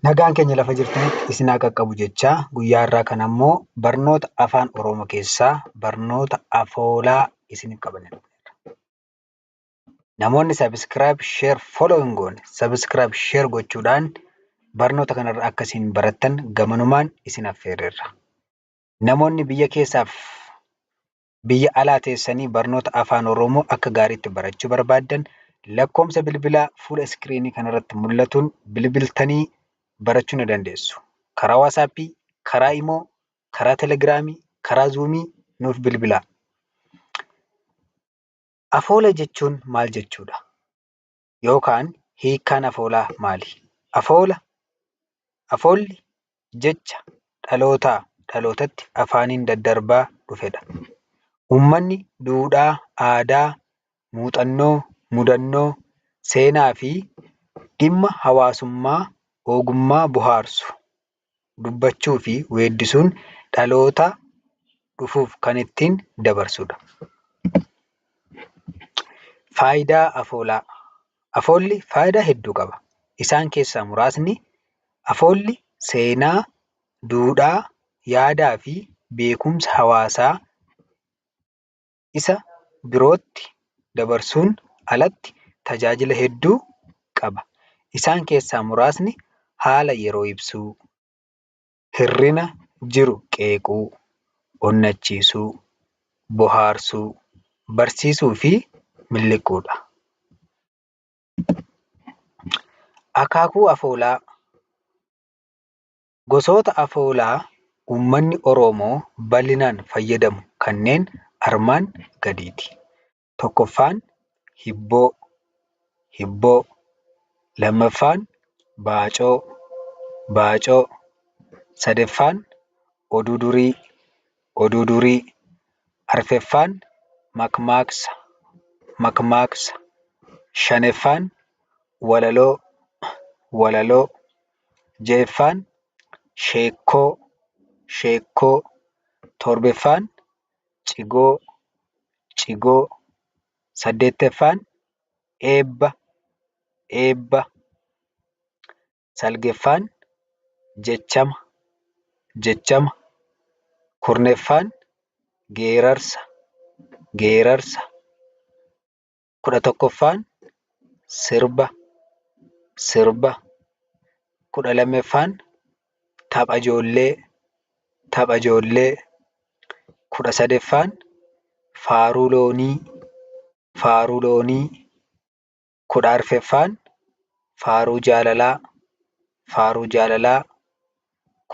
Nagaan keenya lafa jirtanitti isin haa qaqqabu jechaa guyyaa irraa kan ammoo barnoota afaan Oromoo keessaa barnoota afoolaa isiniif qabannee dhufneerra. Namoonni sabiskiraayib, sheer, foloo hin goone sabiskiraayib, sheer gochuudhaan barnoota kanarraa akka isin barattan gamanumaan isin affeerreerra. Namoonni biyya keessaaf biyya alaa teessanii barnoota afaan Oromoo akka gaariitti barachuu barbaaddan lakkoofsa bilbilaa fuula iskiriinii kanarratti mul'atuun bilbiltanii barachuu ni dandeessu. Karaa waatsaappii, karaa imoo, karaa telegiraamii, karaa zuumii nuuf bilbilaa. Afoola jechuun maal jechuudha? Yookaan hiikkaan afoolaa maali? Afoolli jecha dhalootaa dhalootatti afaaniin daddarbaa dhufedha. Uummanni duudhaa, aadaa, muuxannoo, mudannoo, seenaa fi dhimma hawaasummaa ogummaa bohaarsu dubbachuu fi weeddisuun dhaloota dhufuuf kan ittiin dabarsudha. Faayidaa afoolaa. Afoolli faayidaa hedduu qaba. Isaan keessaa muraasni afoolli seenaa, duudhaa, yaadaa fi beekumsa hawaasaa isa birootti dabarsuun alatti tajaajila hedduu qaba. Isaan keessaa muraasni haala yeroo ibsuu, hirrina jiru qeequu, onnachiisuu, bohaarsuu, barsiisuu fi miliquudha. Akaakuu afoolaa. Gosoota afoolaa uummanni Oromoo bal'inaan fayyadamu kanneen armaan gadiiti. Tokkoffaan hibboo. Lammaffaan baacoo. Sadaffaan oduu durii. Arfaffaan makmaaksa. Shanaffaan walaloo. Ja'affaan sheekkoo. Torbaffaan cigoo. Saddeettaffaan eebba. Salgaffaan jechama. Kurnaffaan geerarsa. 11ffaan sirba. 12ffaan tapha ijoollee. 13ffaan faaruu loonii. 14ffaan faaruu jaalalaa.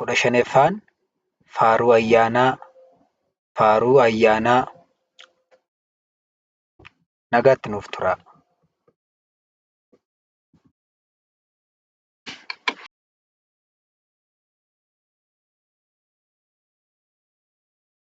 15ffaan faaruu ayyaanaa. Nagaatti nuuf turaa.